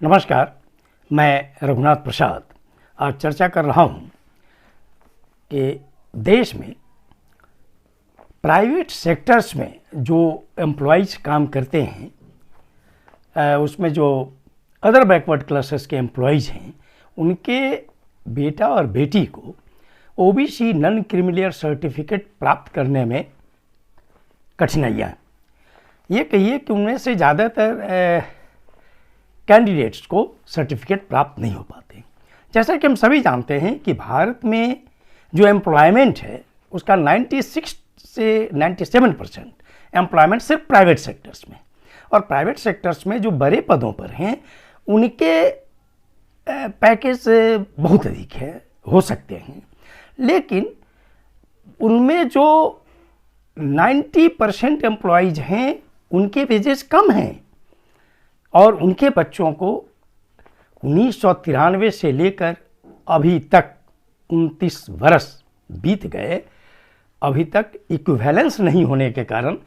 नमस्कार, मैं रघुनाथ प्रसाद आज चर्चा कर रहा हूँ कि देश में प्राइवेट सेक्टर्स में जो एम्प्लॉइज काम करते हैं उसमें जो अदर बैकवर्ड क्लासेस के एम्प्लॉइज हैं उनके बेटा और बेटी को ओबीसी नॉन क्रीमिलियर सर्टिफिकेट प्राप्त करने में कठिनाइयाँ। ये कहिए कि उनमें से ज़्यादातर कैंडिडेट्स को सर्टिफिकेट प्राप्त नहीं हो पाते। जैसा कि हम सभी जानते हैं कि भारत में जो एम्प्लॉयमेंट है उसका 96 से 97% एम्प्लॉयमेंट सिर्फ प्राइवेट सेक्टर्स में, और प्राइवेट सेक्टर्स में जो बड़े पदों पर हैं उनके पैकेज बहुत अधिक है हो सकते हैं, लेकिन उनमें जो 90% एम्प्लॉयज हैं उनके वेजेस कम हैं और उनके बच्चों को 1993 से लेकर अभी तक 29 वर्ष बीत गए, अभी तक इक्विवेलेंस नहीं होने के कारण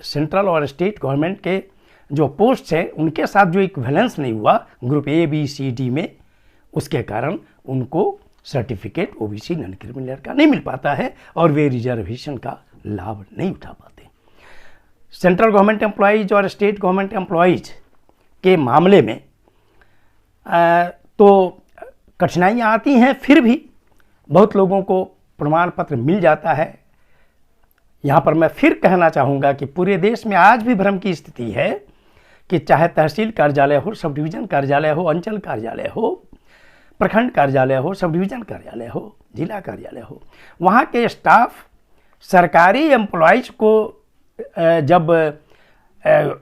सेंट्रल और स्टेट गवर्नमेंट के जो पोस्ट हैं उनके साथ जो इक्विवेलेंस नहीं हुआ group A B C D में, उसके कारण उनको सर्टिफिकेट ओबीसी नॉन क्रीमिलियर का नहीं मिल पाता है और वे रिजर्वेशन का लाभ नहीं उठा पाते। सेंट्रल गवर्नमेंट एम्प्लॉइज और स्टेट गवर्नमेंट एम्प्लॉइज के मामले में तो कठिनाइयाँ आती हैं, फिर भी बहुत लोगों को प्रमाण पत्र मिल जाता है। यहाँ पर मैं फिर कहना चाहूँगा कि पूरे देश में आज भी भ्रम की स्थिति है कि चाहे तहसील कार्यालय हो, सब डिवीज़न कार्यालय हो, अंचल कार्यालय हो, प्रखंड कार्यालय हो, सब डिवीज़न कार्यालय हो, जिला कार्यालय हो, वहाँ के स्टाफ सरकारी एम्प्लॉइज को जब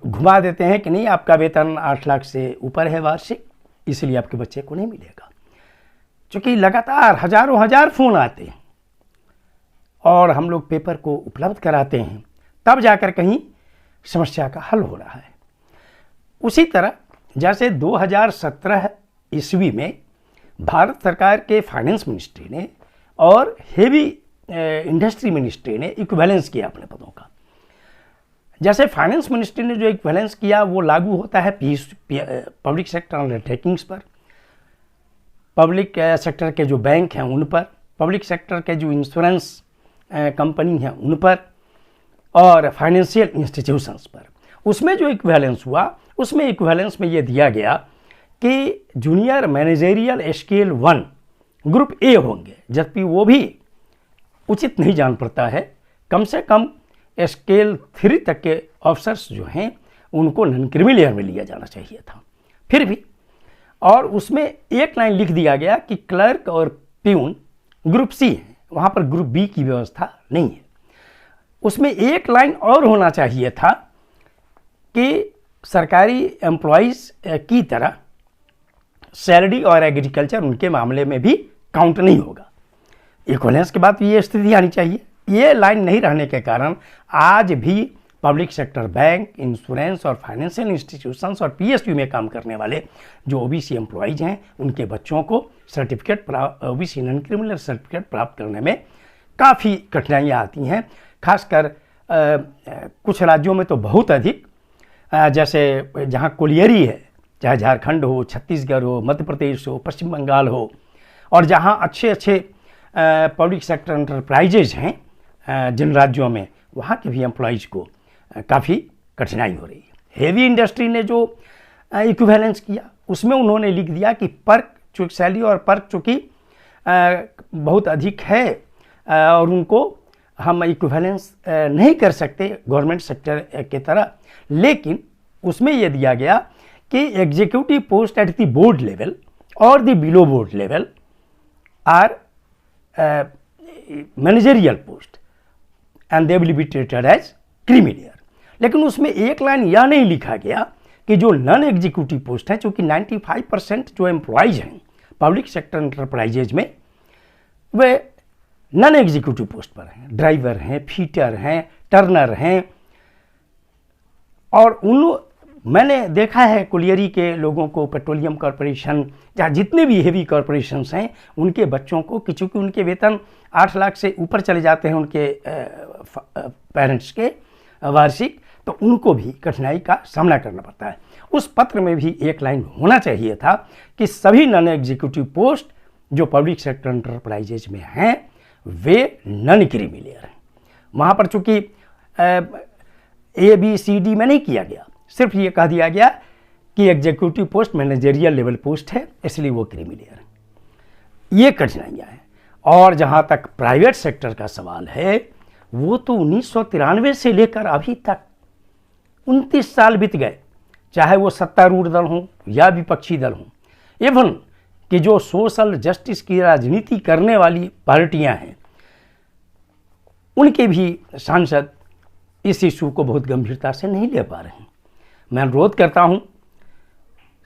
घुमा देते हैं कि नहीं आपका वेतन 8 लाख से ऊपर है वार्षिक, इसलिए आपके बच्चे को नहीं मिलेगा। क्योंकि लगातार हज़ार फ़ोन आते हैं और हम लोग पेपर को उपलब्ध कराते हैं, तब जाकर कहीं समस्या का हल हो रहा है। उसी तरह जैसे 2017 ईस्वी में भारत सरकार के फाइनेंस मिनिस्ट्री ने और हेवी इंडस्ट्री मिनिस्ट्री ने इक्विवेलेंस किया अपने पदों का। जैसे फाइनेंस मिनिस्ट्री ने जो इक्विवेलेंस किया वो लागू होता है पब्लिक सेक्टर अंडरटेकिंग्स पर, पब्लिक सेक्टर के जो बैंक हैं उन पर, पब्लिक सेक्टर के जो इंश्योरेंस कंपनी हैं उन पर और फाइनेंशियल इंस्टीट्यूशंस पर। उसमें जो इक्विवेलेंस हुआ उसमें इक्विवेलेंस में ये दिया गया कि junior managerial scale 1 group A होंगे, जबकि वो भी उचित नहीं जान पड़ता है। कम से कम स्केल 3 तक के ऑफिसर्स जो हैं उनको नॉन क्रीमिलियर में लिया जाना चाहिए था, फिर भी। और उसमें एक लाइन लिख दिया गया कि क्लर्क और प्यून ग्रुप सी है, वहाँ पर ग्रुप बी की व्यवस्था नहीं है। उसमें एक लाइन और होना चाहिए था कि सरकारी एम्प्लॉइज की तरह सैलरी और एग्रीकल्चर उनके मामले में भी काउंट नहीं होगा। इक्विवेलेंस के बाद ये स्थिति आनी चाहिए। ये लाइन नहीं रहने के कारण आज भी पब्लिक सेक्टर बैंक, इंश्योरेंस और फाइनेंशियल इंस्टीट्यूशंस और पीएसयू में काम करने वाले जो ओबीसी एम्प्लॉइज हैं उनके बच्चों को certificate OBC non creamy layer certificate प्राप्त करने में काफ़ी कठिनाइयाँ आती हैं। खासकर कुछ राज्यों में तो बहुत अधिक, जैसे जहाँ कोलियरी है, चाहे झारखंड हो, छत्तीसगढ़ हो, मध्य प्रदेश हो, पश्चिम बंगाल हो, और जहाँ अच्छे पब्लिक सेक्टर एंटरप्राइजेज हैं जिन राज्यों में, वहाँ के भी एम्प्लॉइज को काफ़ी कठिनाई हो रही है। हेवी इंडस्ट्री ने जो इक्विवेलेंस किया उसमें उन्होंने लिख दिया कि पर्क चूँकि सैलरी और पर्क चूँकि बहुत अधिक है और उनको हम इक्विवेलेंस नहीं कर सकते गवर्नमेंट सेक्टर के तरह, लेकिन उसमें यह दिया गया कि executive post at the board level or the below board level are managerial post and they will be treated as creamy layer. लेकिन उसमें एक लाइन यह नहीं लिखा गया कि जो नॉन एग्जीक्यूटिव पोस्ट हैं, चूँकि 95% जो एम्प्लॉइज हैं पब्लिक सेक्टर एंटरप्राइजेज में वे नॉन एग्जीक्यूटिव पोस्ट पर हैं, ड्राइवर हैं, फीटर हैं, टर्नर हैं, और मैंने देखा है कोलियरी के लोगों को, पेट्रोलियम कॉरपोरेशन, जहाँ जितने भी हेवी कॉरपोरेशंस हैं उनके बच्चों को, चूँकि उनके वेतन 8 लाख से ऊपर चले जाते हैं उनके पेरेंट्स के वार्षिक, तो उनको भी कठिनाई का सामना करना पड़ता है। उस पत्र में भी एक लाइन होना चाहिए था कि सभी नॉन एग्जीक्यूटिव पोस्ट जो पब्लिक सेक्टर एंटरप्राइजेज में हैं वे नॉन क्रीमिलियर हैं। वहाँ पर चूंकि ABCD में नहीं किया गया, सिर्फ ये कह दिया गया कि executive post managerial level post है, इसलिए वो क्रीमिलियर है। ये कठिनाइयाँ हैं। और जहाँ तक प्राइवेट सेक्टर का सवाल है, वो तो 1993 से लेकर अभी तक 29 साल बीत गए, चाहे वो सत्तारूढ़ दल हों या विपक्षी दल हों। इवन कि जो सोशल जस्टिस की राजनीति करने वाली पार्टियां हैं, उनके भी सांसद इस इशू को बहुत गंभीरता से नहीं ले पा रहे हैं। मैं अनुरोध करता हूं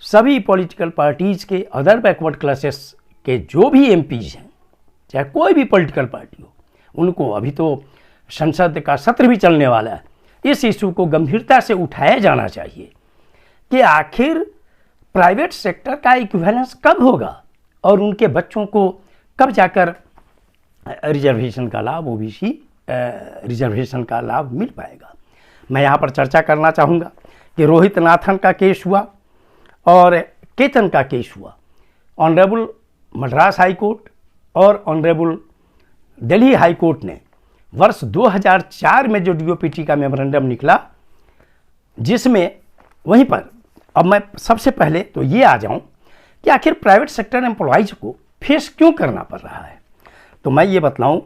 सभी पॉलिटिकल पार्टीज के अदर बैकवर्ड क्लासेस के जो भी MPs हैं, चाहे कोई भी पॉलिटिकल पार्टी हो, उनको अभी तो संसद का सत्र भी चलने वाला है, इस इशू को गंभीरता से उठाया जाना चाहिए कि आखिर प्राइवेट सेक्टर का इक्विवेलेंस कब होगा और उनके बच्चों को कब जाकर रिजर्वेशन का लाभ, OBC रिजर्वेशन का लाभ मिल पाएगा। मैं यहाँ पर चर्चा करना चाहूँगा कि रोहित नाथन का केस हुआ और केतन का केस हुआ। ऑनरेबल मद्रास हाई कोर्ट और ऑनरेबल दिल्ली हाई कोर्ट ने वर्ष 2004 में जो DOPT का मेमोरेंडम निकला, जिसमें वहीं पर अब मैं सबसे पहले तो ये आ जाऊं कि आखिर प्राइवेट सेक्टर एम्प्लॉइज को फेस क्यों करना पड़ रहा है। तो मैं ये बतलाऊं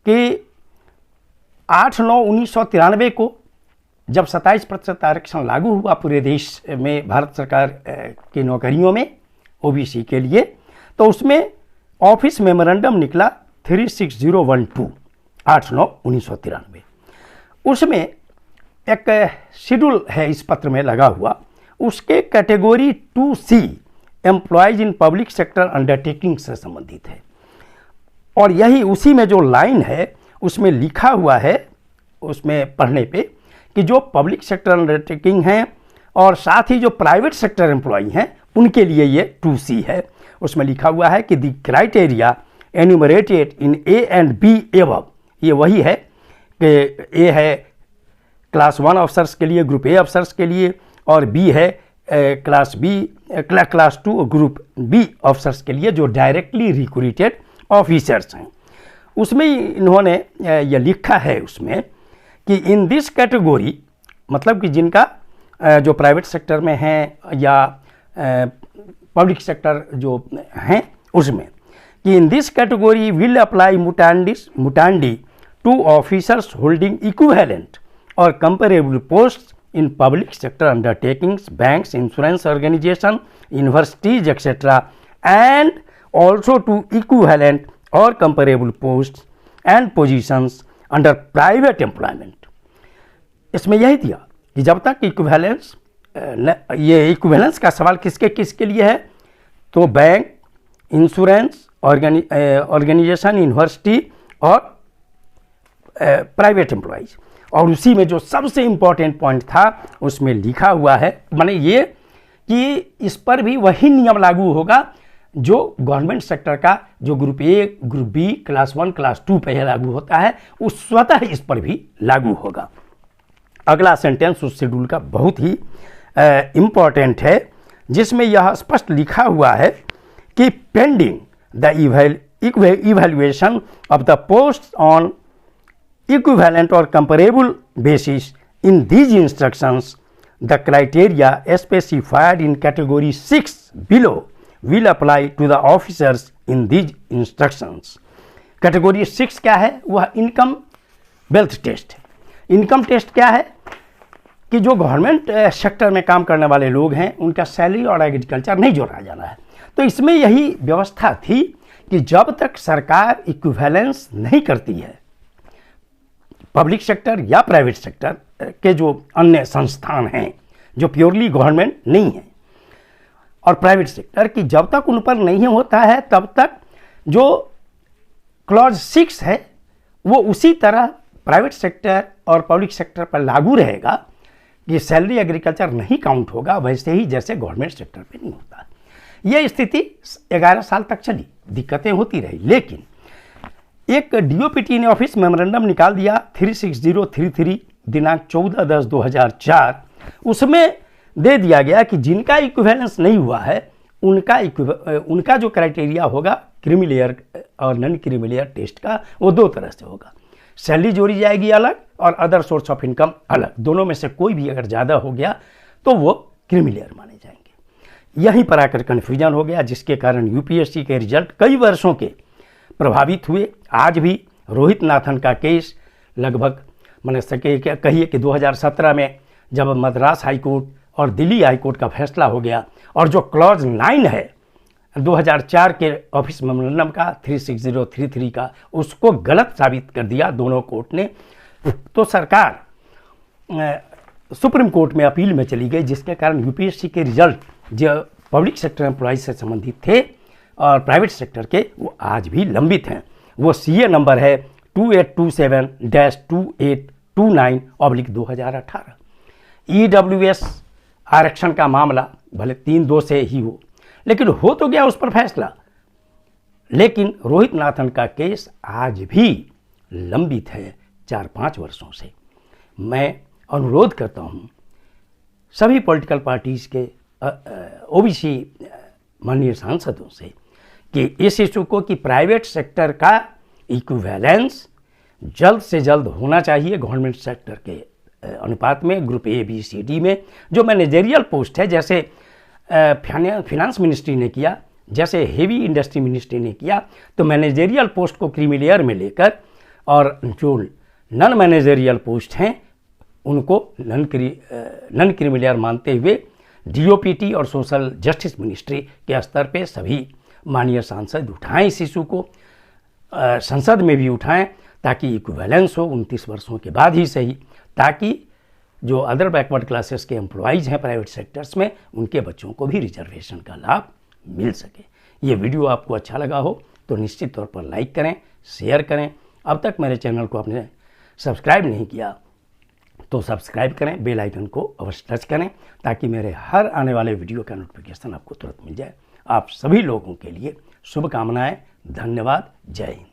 कि 8/9/1993 को जब 27% आरक्षण लागू हुआ पूरे देश में भारत सरकार की नौकरियों में OBC के लिए, तो उसमें ऑफिस मेमोरेंडम निकला 36012 8/9/1993। उसमें एक शेड्यूल है इस पत्र में लगा हुआ, उसके कैटेगरी 2C एम्प्लॉयज इन पब्लिक सेक्टर अंडरटेकिंग से संबंधित है। और यही उसी में जो लाइन है उसमें लिखा हुआ है, उसमें पढ़ने पे, कि जो पब्लिक सेक्टर अंडरटेकिंग हैं और साथ ही जो प्राइवेट सेक्टर एम्प्लॉय हैं उनके लिए ये 2C है। उसमें लिखा हुआ है कि the criteria enumerated in A and B above, ये वही है कि A है क्लास 1 अफसर्स के लिए, ग्रुप A अफसर्स के लिए, और B है क्लास 2 ग्रुप B अफसर्स के लिए जो डायरेक्टली रिक्रूटेड ऑफिसर्स हैं। उसमें इन्होंने ये लिखा है उसमें कि इन दिस कैटेगरी, मतलब कि जिनका जो प्राइवेट सेक्टर में हैं या पब्लिक सेक्टर जो हैं उसमें, कि in this category will apply mutandis to officers holding equivalent or comparable post in public sector undertakings, banks, insurance organisation, universities etcetera, and also to equivalent or comparable post and positions under private employment. इसमें यही दिया कि जब तक equivalence, ये equivalence का सवाल किसके किसके लिए है, तो बैंक, इंश्योरेंस ऑर्गेनाइजेशन, यूनिवर्सिटी और प्राइवेट एम्प्लॉयज। और उसी में जो सबसे इम्पॉर्टेंट पॉइंट था उसमें लिखा हुआ है, माने ये कि इस पर भी वही नियम लागू होगा जो गवर्नमेंट सेक्टर का जो group A, group B, class 1, class 2 पे लागू होता है, उस स्वतः इस पर भी लागू होगा। अगला सेंटेंस उस शेड्यूल का बहुत ही इम्पॉर्टेंट है, जिसमें यह स्पष्ट लिखा हुआ है कि pending the evaluation of the post on equivalent or comparable basis in these instructions, the criteria specified in category 6 below will apply to the officers in these instructions. Category 6 क्या है? वह इनकम वेल्थ टेस्ट है। Income test क्या है कि जो government sector में काम करने वाले लोग हैं उनका सैलरी और एग्रीकल्चर नहीं जोड़ा जाना है। तो इसमें यही व्यवस्था थी कि जब तक सरकार इक्विवेलेंस नहीं करती है, पब्लिक सेक्टर या प्राइवेट सेक्टर के जो अन्य संस्थान हैं जो प्योरली गवर्नमेंट नहीं है, और प्राइवेट सेक्टर की जब तक उन पर नहीं होता है तब तक जो क्लॉज 6 है वो उसी तरह प्राइवेट सेक्टर और पब्लिक सेक्टर पर लागू रहेगा कि सैलरी एग्रीकल्चर नहीं काउंट होगा, वैसे ही जैसे गवर्नमेंट सेक्टर पे नहीं होता। यह स्थिति 11 साल तक चली, दिक्कतें होती रही, लेकिन एक DOPT ने ऑफिस मेमोरेंडम निकाल दिया 36033 दिनांक 14/10/2004। उसमें दे दिया गया कि जिनका इक्विवेलेंस नहीं हुआ है उनका जो क्राइटेरिया होगा क्रीमी लेयर और नॉन क्रीमी लेयर टेस्ट का, वो दो तरह से होगा। सैलरी जोड़ी जाएगी अलग और अदर सोर्स ऑफ इनकम अलग। दोनों में से कोई भी अगर ज़्यादा हो गया तो वो क्रीमी लेयर माने जाएंगे। यहीं पर आकर कन्फ्यूजन हो गया, जिसके कारण यूपीएससी के रिजल्ट कई वर्षों के प्रभावित हुए। आज भी रोहित नाथन का केस लगभग मान सके कहिए कि 2017 में जब मद्रास हाईकोर्ट और दिल्ली हाईकोर्ट का फैसला हो गया और जो क्लॉज 9 है 2004 के ऑफिस मेमोरेंडम का 36033 का, उसको गलत साबित कर दिया दोनों कोर्ट ने। तो सरकार सुप्रीम कोर्ट में अपील में चली गई, जिसके कारण यूपीएससी के रिजल्ट जो पब्लिक सेक्टर एम्प्लॉयज से संबंधित थे और प्राइवेट सेक्टर के, वो आज भी लंबित हैं। वो सीए नंबर है 2827-2829/2018। ईडब्ल्यूएस आरक्षण का मामला भले 3-2 से ही हो, लेकिन हो तो गया उस पर फैसला, लेकिन रोहित नाथन का केस आज भी लंबित है 4-5 वर्षों से। मैं अनुरोध करता हूँ सभी पॉलिटिकल पार्टीज़ के ओबीसी माननीय सांसदों से कि इस इशू को कि प्राइवेट सेक्टर का इक्विवेलेंस जल्द से जल्द होना चाहिए गवर्नमेंट सेक्टर के अनुपात में। Group A B C D में जो मैनेजरियल पोस्ट है, जैसे फिनांस मिनिस्ट्री ने किया, जैसे हेवी इंडस्ट्री मिनिस्ट्री ने किया, तो मैनेजरियल पोस्ट को क्रीमी लेयर में लेकर और जो नॉन मैनेजरियल पोस्ट हैं उनको नॉन क्रीमी लेयर मानते हुए डीओपीटी और सोशल जस्टिस मिनिस्ट्री के स्तर पे सभी माननीय सांसद उठाएं इस इशू को, संसद में भी उठाएं, ताकि इक्विवेलेंस हो 29 वर्षों के बाद ही सही, ताकि जो अदर बैकवर्ड क्लासेस के एम्प्लॉइज़ हैं प्राइवेट सेक्टर्स में, उनके बच्चों को भी रिजर्वेशन का लाभ मिल सके। ये वीडियो आपको अच्छा लगा हो तो निश्चित तौर पर लाइक करें, शेयर करें। अब तक मेरे चैनल को आपने सब्सक्राइब नहीं किया तो सब्सक्राइब करें, बेल आइकन को अवश्य टच करें, ताकि मेरे हर आने वाले वीडियो का नोटिफिकेशन आपको तुरंत मिल जाए। आप सभी लोगों के लिए शुभकामनाएं। धन्यवाद। जय हिंद।